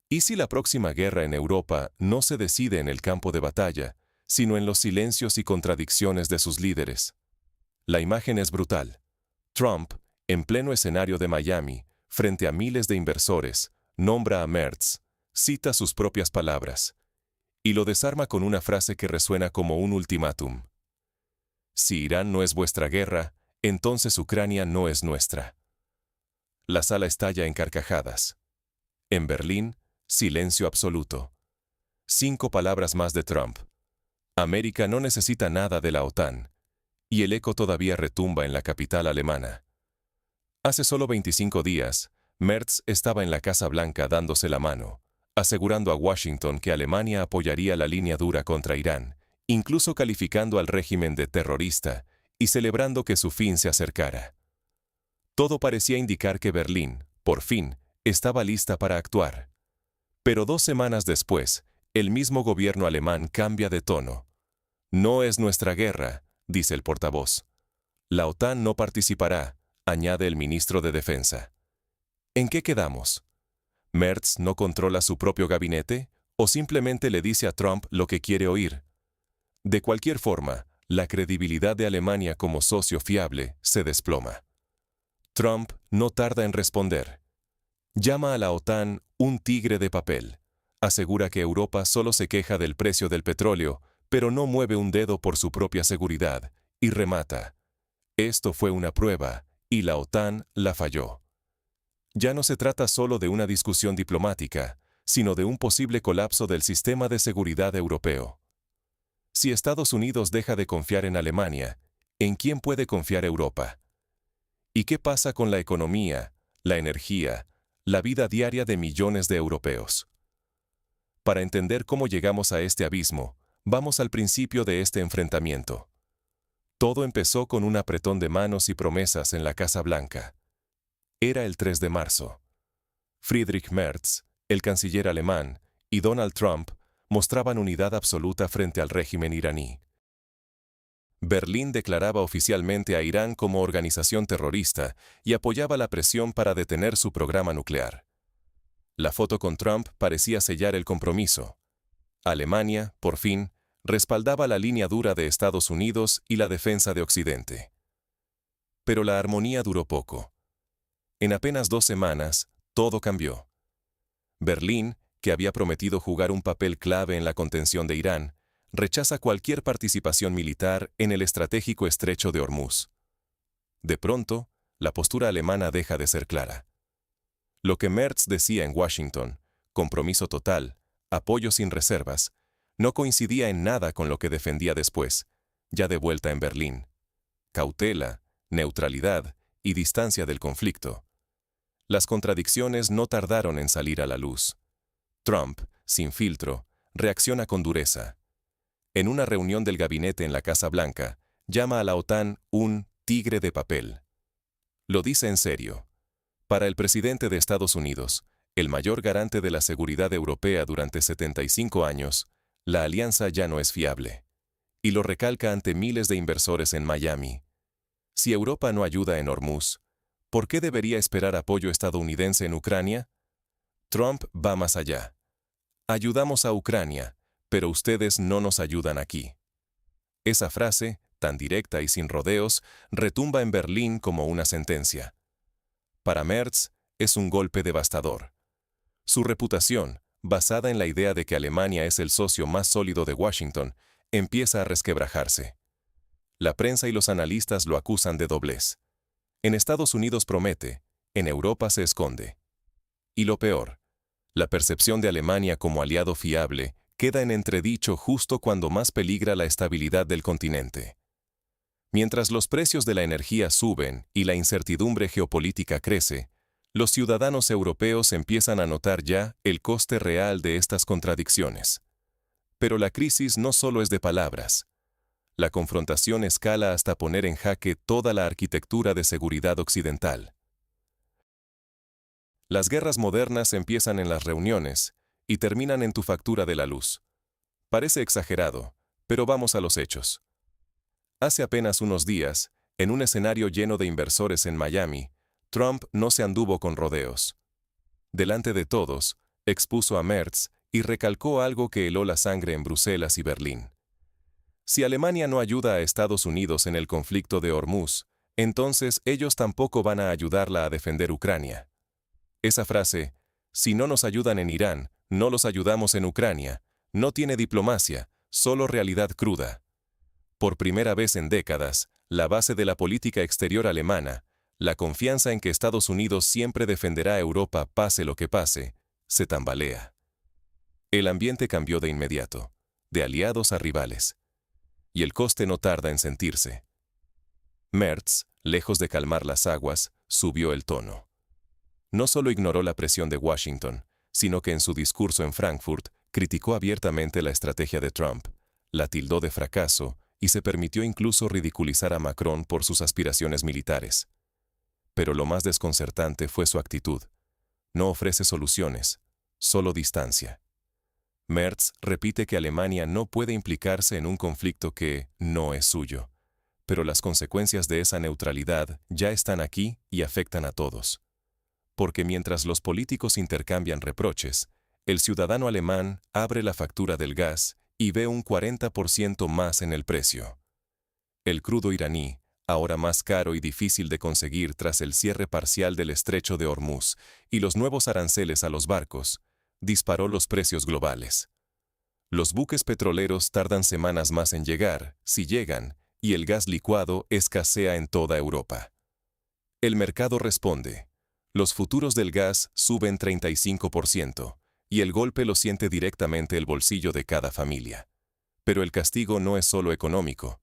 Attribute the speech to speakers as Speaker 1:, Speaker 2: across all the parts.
Speaker 1: ¿Y si la próxima guerra en Europa no se decide en el campo de batalla, sino en los silencios y contradicciones de sus líderes? La imagen es brutal. Trump, en pleno escenario de Miami, frente a miles de inversores, nombra a Merz, cita sus propias palabras, y lo desarma con una frase que resuena como un ultimátum. Si Irán no es vuestra guerra, entonces Ucrania no es nuestra. La sala estalla en carcajadas. En Berlín, silencio absoluto. 5 palabras más de Trump. América no necesita nada de la OTAN. Y el eco todavía retumba en la capital alemana. Hace solo 25 días, Merz estaba en la Casa Blanca dándose la mano, asegurando a Washington que Alemania apoyaría la línea dura contra Irán, incluso calificando al régimen de terrorista y celebrando que su fin se acercara. Todo parecía indicar que Berlín, por fin, estaba lista para actuar. Pero 2 semanas después, el mismo gobierno alemán cambia de tono. No es nuestra guerra, dice el portavoz. La OTAN no participará, añade el ministro de Defensa. ¿En qué quedamos? ¿Merz no controla su propio gabinete o simplemente le dice a Trump lo que quiere oír? De cualquier forma, la credibilidad de Alemania como socio fiable se desploma. Trump no tarda en responder. Llama a la OTAN un tigre de papel. Asegura que Europa solo se queja del precio del petróleo, pero no mueve un dedo por su propia seguridad, y remata. Esto fue una prueba, y la OTAN la falló. Ya no se trata solo de una discusión diplomática, sino de un posible colapso del sistema de seguridad europeo. Si Estados Unidos deja de confiar en Alemania, ¿en quién puede confiar Europa? ¿Y qué pasa con la economía, la energía, la vida diaria de millones de europeos? Para entender cómo llegamos a este abismo, vamos al principio de este enfrentamiento. Todo empezó con un apretón de manos y promesas en la Casa Blanca. Era el 3 de marzo. Friedrich Merz, el canciller alemán, y Donald Trump mostraban unidad absoluta frente al régimen iraní. Berlín declaraba oficialmente a Irán como organización terrorista y apoyaba la presión para detener su programa nuclear. La foto con Trump parecía sellar el compromiso. Alemania, por fin, respaldaba la línea dura de Estados Unidos y la defensa de Occidente. Pero la armonía duró poco. En apenas 2 semanas, todo cambió. Berlín, que había prometido jugar un papel clave en la contención de Irán, rechaza cualquier participación militar en el estratégico estrecho de Hormuz. De pronto, la postura alemana deja de ser clara. Lo que Merz decía en Washington, compromiso total, apoyo sin reservas, no coincidía en nada con lo que defendía después, ya de vuelta en Berlín. Cautela, neutralidad y distancia del conflicto. Las contradicciones no tardaron en salir a la luz. Trump, sin filtro, reacciona con dureza. En una reunión del gabinete en la Casa Blanca, llama a la OTAN un tigre de papel. Lo dice en serio. Para el presidente de Estados Unidos, el mayor garante de la seguridad europea durante 75 años, la alianza ya no es fiable. Y lo recalca ante miles de inversores en Miami. Si Europa no ayuda en Hormuz, ¿por qué debería esperar apoyo estadounidense en Ucrania? Trump va más allá. Ayudamos a Ucrania, pero ustedes no nos ayudan aquí. Esa frase, tan directa y sin rodeos, retumba en Berlín como una sentencia. Para Merz, es un golpe devastador. Su reputación, basada en la idea de que Alemania es el socio más sólido de Washington, empieza a resquebrajarse. La prensa y los analistas lo acusan de doblez. En Estados Unidos promete, en Europa se esconde. Y lo peor, la percepción de Alemania como aliado fiable queda en entredicho justo cuando más peligra la estabilidad del continente. Mientras los precios de la energía suben y la incertidumbre geopolítica crece, los ciudadanos europeos empiezan a notar ya el coste real de estas contradicciones. Pero la crisis no solo es de palabras. La confrontación escala hasta poner en jaque toda la arquitectura de seguridad occidental. Las guerras modernas empiezan en las reuniones y terminan en tu factura de la luz. Parece exagerado, pero vamos a los hechos. Hace apenas unos días, en un escenario lleno de inversores en Miami, Trump no se anduvo con rodeos. Delante de todos, expuso a Merz y recalcó algo que heló la sangre en Bruselas y Berlín. Si Alemania no ayuda a Estados Unidos en el conflicto de Hormuz, entonces ellos tampoco van a ayudarla a defender Ucrania. Esa frase, si no nos ayudan en Irán, no los ayudamos en Ucrania, no tiene diplomacia, solo realidad cruda. Por primera vez en décadas, la base de la política exterior alemana, la confianza en que Estados Unidos siempre defenderá a Europa pase lo que pase, se tambalea. El ambiente cambió de inmediato, de aliados a rivales. Y el coste no tarda en sentirse. Merz, lejos de calmar las aguas, subió el tono. No solo ignoró la presión de Washington, sino que en su discurso en Frankfurt criticó abiertamente la estrategia de Trump, la tildó de fracaso y se permitió incluso ridiculizar a Macron por sus aspiraciones militares. Pero lo más desconcertante fue su actitud. No ofrece soluciones, solo distancia. Merz repite que Alemania no puede implicarse en un conflicto que no es suyo, pero las consecuencias de esa neutralidad ya están aquí y afectan a todos. Porque mientras los políticos intercambian reproches, el ciudadano alemán abre la factura del gas y ve un 40% más en el precio. El crudo iraní, ahora más caro y difícil de conseguir tras el cierre parcial del estrecho de Hormuz y los nuevos aranceles a los barcos, disparó los precios globales. Los buques petroleros tardan semanas más en llegar, si llegan, y el gas licuado escasea en toda Europa. El mercado responde. Los futuros del gas suben 35%, y el golpe lo siente directamente el bolsillo de cada familia. Pero el castigo no es solo económico.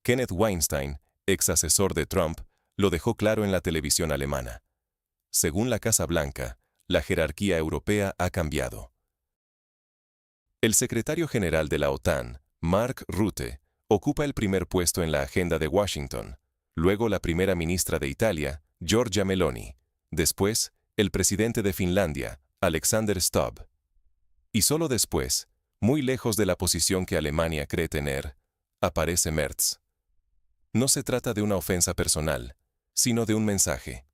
Speaker 1: Kenneth Weinstein, ex asesor de Trump, lo dejó claro en la televisión alemana. Según la Casa Blanca, la jerarquía europea ha cambiado. El secretario general de la OTAN, Mark Rutte, ocupa el primer puesto en la agenda de Washington, luego la primera ministra de Italia, Giorgia Meloni, después el presidente de Finlandia, Alexander Stubb. Y solo después, muy lejos de la posición que Alemania cree tener, aparece Merz. No se trata de una ofensa personal, sino de un mensaje.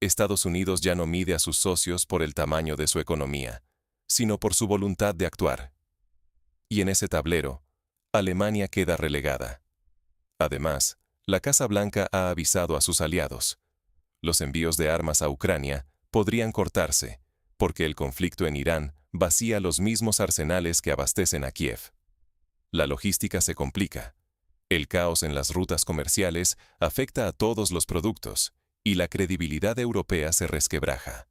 Speaker 1: Estados Unidos ya no mide a sus socios por el tamaño de su economía, sino por su voluntad de actuar. Y en ese tablero, Alemania queda relegada. Además, la Casa Blanca ha avisado a sus aliados. Los envíos de armas a Ucrania podrían cortarse, porque el conflicto en Irán vacía los mismos arsenales que abastecen a Kiev. La logística se complica. El caos en las rutas comerciales afecta a todos los productos, y la credibilidad europea se resquebraja.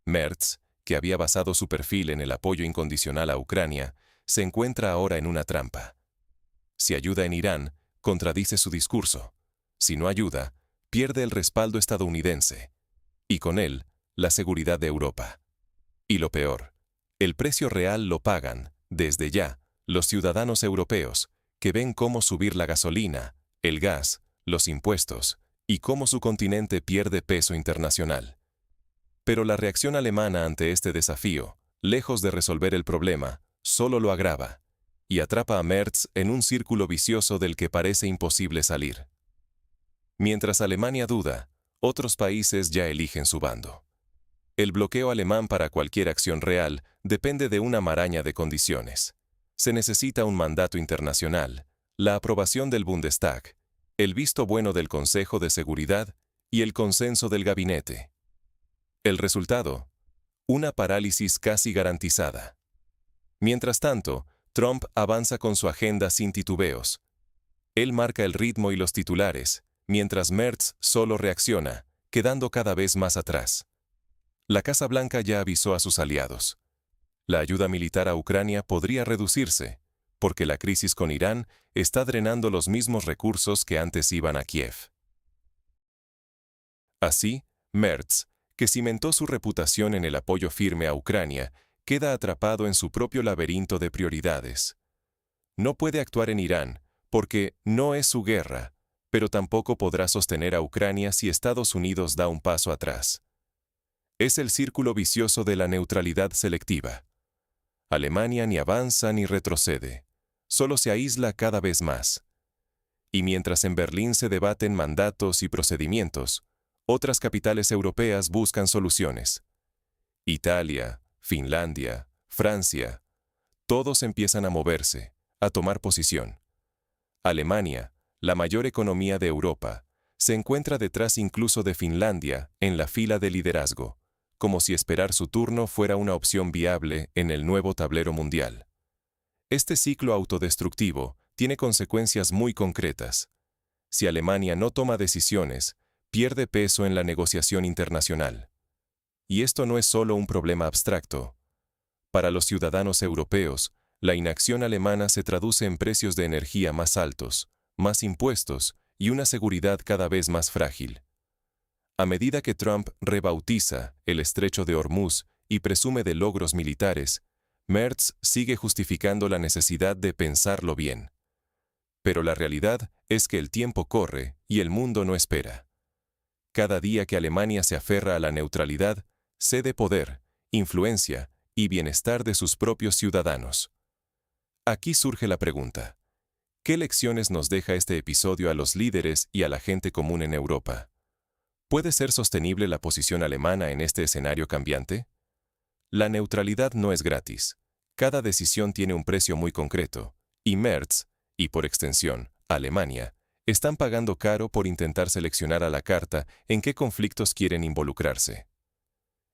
Speaker 1: Merz, que había basado su perfil en el apoyo incondicional a Ucrania, se encuentra ahora en una trampa. Si ayuda en Irán, contradice su discurso. Si no ayuda, pierde el respaldo estadounidense. Y con él, la seguridad de Europa. Y lo peor, el precio real lo pagan, desde ya, los ciudadanos europeos, que ven cómo subir la gasolina, el gas, los impuestos, y cómo su continente pierde peso internacional. Pero la reacción alemana ante este desafío, lejos de resolver el problema, solo lo agrava, y atrapa a Merz en un círculo vicioso del que parece imposible salir. Mientras Alemania duda, otros países ya eligen su bando. El bloqueo alemán para cualquier acción real depende de una maraña de condiciones. Se necesita un mandato internacional, la aprobación del Bundestag, el visto bueno del Consejo de Seguridad y el consenso del gabinete. El resultado, una parálisis casi garantizada. Mientras tanto, Trump avanza con su agenda sin titubeos. Él marca el ritmo y los titulares, mientras Merz solo reacciona, quedando cada vez más atrás. La Casa Blanca ya avisó a sus aliados. La ayuda militar a Ucrania podría reducirse, porque la crisis con Irán está drenando los mismos recursos que antes iban a Kiev. Así, Merz, que cimentó su reputación en el apoyo firme a Ucrania, queda atrapado en su propio laberinto de prioridades. No puede actuar en Irán, porque no es su guerra, pero tampoco podrá sostener a Ucrania si Estados Unidos da un paso atrás. Es el círculo vicioso de la neutralidad selectiva. Alemania ni avanza ni retrocede, solo se aísla cada vez más. Y mientras en Berlín se debaten mandatos y procedimientos, otras capitales europeas buscan soluciones. Italia, Finlandia, Francia, todos empiezan a moverse, a tomar posición. Alemania, la mayor economía de Europa, se encuentra detrás incluso de Finlandia en la fila de liderazgo, como si esperar su turno fuera una opción viable en el nuevo tablero mundial. Este ciclo autodestructivo tiene consecuencias muy concretas. Si Alemania no toma decisiones, pierde peso en la negociación internacional. Y esto no es solo un problema abstracto. Para los ciudadanos europeos, la inacción alemana se traduce en precios de energía más altos, más impuestos y una seguridad cada vez más frágil. A medida que Trump rebautiza el estrecho de Hormuz y presume de logros militares, Merz sigue justificando la necesidad de pensarlo bien. Pero la realidad es que el tiempo corre y el mundo no espera. Cada día que Alemania se aferra a la neutralidad, cede poder, influencia y bienestar de sus propios ciudadanos. Aquí surge la pregunta: ¿qué lecciones nos deja este episodio a los líderes y a la gente común en Europa? ¿Puede ser sostenible la posición alemana en este escenario cambiante? La neutralidad no es gratis. Cada decisión tiene un precio muy concreto, y Merz, y por extensión, Alemania, están pagando caro por intentar seleccionar a la carta en qué conflictos quieren involucrarse.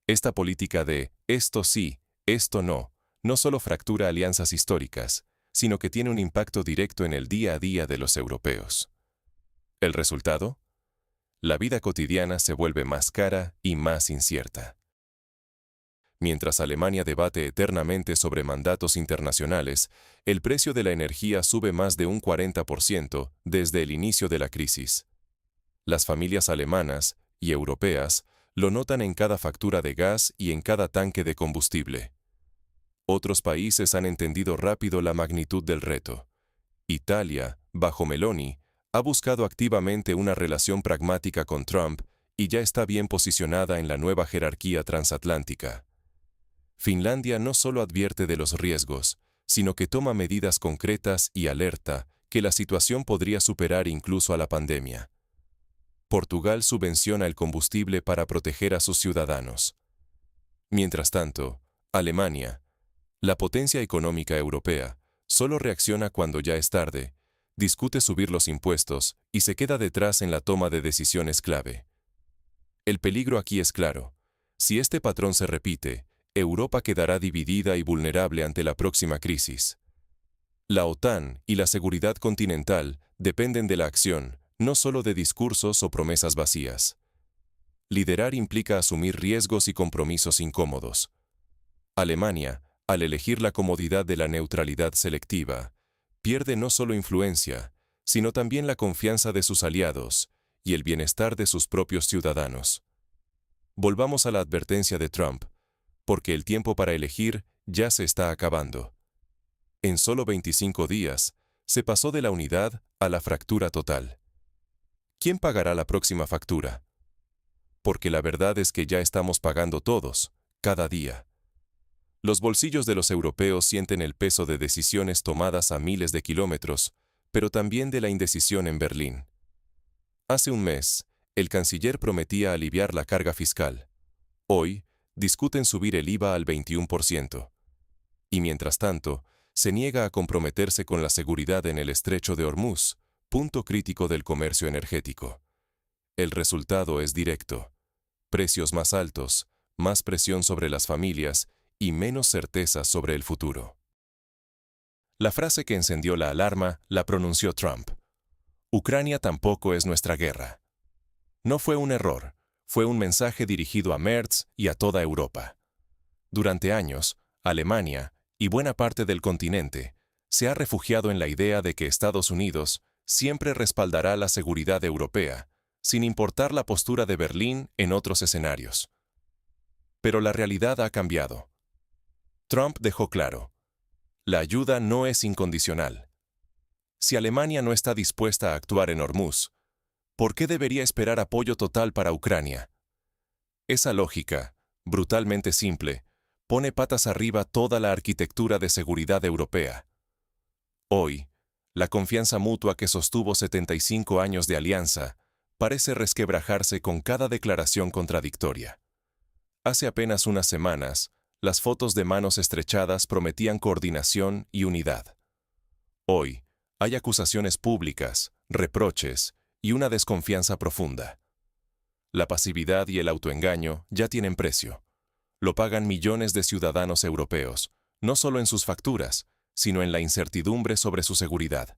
Speaker 1: Esta política de esto sí, esto no, no solo fractura alianzas históricas, sino que tiene un impacto directo en el día a día de los europeos. ¿El resultado? La vida cotidiana se vuelve más cara y más incierta. Mientras Alemania debate eternamente sobre mandatos internacionales, el precio de la energía sube más de un 40% desde el inicio de la crisis. Las familias alemanas y europeas lo notan en cada factura de gas y en cada tanque de combustible. Otros países han entendido rápido la magnitud del reto. Italia, bajo Meloni, ha buscado activamente una relación pragmática con Trump y ya está bien posicionada en la nueva jerarquía transatlántica. Finlandia no solo advierte de los riesgos, sino que toma medidas concretas y alerta que la situación podría superar incluso a la pandemia. Portugal subvenciona el combustible para proteger a sus ciudadanos. Mientras tanto, Alemania, la potencia económica europea, solo reacciona cuando ya es tarde, discute subir los impuestos y se queda detrás en la toma de decisiones clave. El peligro aquí es claro. Si este patrón se repite, Europa quedará dividida y vulnerable ante la próxima crisis. La OTAN y la seguridad continental dependen de la acción, no solo de discursos o promesas vacías. Liderar implica asumir riesgos y compromisos incómodos. Alemania, al elegir la comodidad de la neutralidad selectiva, pierde no solo influencia, sino también la confianza de sus aliados y el bienestar de sus propios ciudadanos. Volvamos a la advertencia de Trump, porque el tiempo para elegir ya se está acabando. En solo 25 días, se pasó de la unidad a la fractura total. ¿Quién pagará la próxima factura? Porque la verdad es que ya estamos pagando todos, cada día. Los bolsillos de los europeos sienten el peso de decisiones tomadas a miles de kilómetros, pero también de la indecisión en Berlín. Hace un mes, el canciller prometía aliviar la carga fiscal. Hoy, discuten subir el IVA al 21%. Y mientras tanto, se niega a comprometerse con la seguridad en el estrecho de Hormuz, punto crítico del comercio energético. El resultado es directo: precios más altos, más presión sobre las familias y menos certeza sobre el futuro. La frase que encendió la alarma la pronunció Trump: Ucrania tampoco es nuestra guerra. No fue un error, fue un mensaje dirigido a Merz y a toda Europa. Durante años, Alemania, y buena parte del continente, se ha refugiado en la idea de que Estados Unidos siempre respaldará la seguridad europea, sin importar la postura de Berlín en otros escenarios. Pero la realidad ha cambiado. Trump dejó claro: la ayuda no es incondicional. Si Alemania no está dispuesta a actuar en Hormuz, ¿por qué debería esperar apoyo total para Ucrania? Esa lógica, brutalmente simple, pone patas arriba toda la arquitectura de seguridad europea. Hoy, la confianza mutua que sostuvo 75 años de alianza parece resquebrajarse con cada declaración contradictoria. Hace apenas unas semanas, las fotos de manos estrechadas prometían coordinación y unidad. Hoy, hay acusaciones públicas, reproches y una desconfianza profunda. La pasividad y el autoengaño ya tienen precio. Lo pagan millones de ciudadanos europeos, no solo en sus facturas, sino en la incertidumbre sobre su seguridad.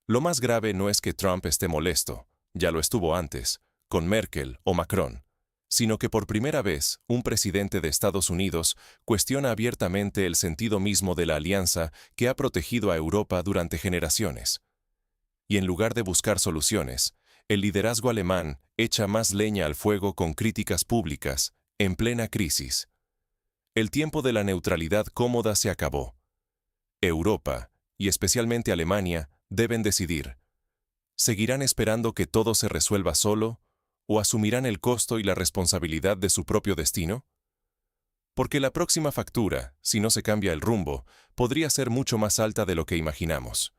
Speaker 1: Lo más grave no es que Trump esté molesto, ya lo estuvo antes, con Merkel o Macron, sino que por primera vez un presidente de Estados Unidos cuestiona abiertamente el sentido mismo de la alianza que ha protegido a Europa durante generaciones. Y en lugar de buscar soluciones, el liderazgo alemán echa más leña al fuego con críticas públicas, en plena crisis. El tiempo de la neutralidad cómoda se acabó. Europa, y especialmente Alemania, deben decidir. ¿Seguirán esperando que todo se resuelva solo o asumirán el costo y la responsabilidad de su propio destino? Porque la próxima factura, si no se cambia el rumbo, podría ser mucho más alta de lo que imaginamos.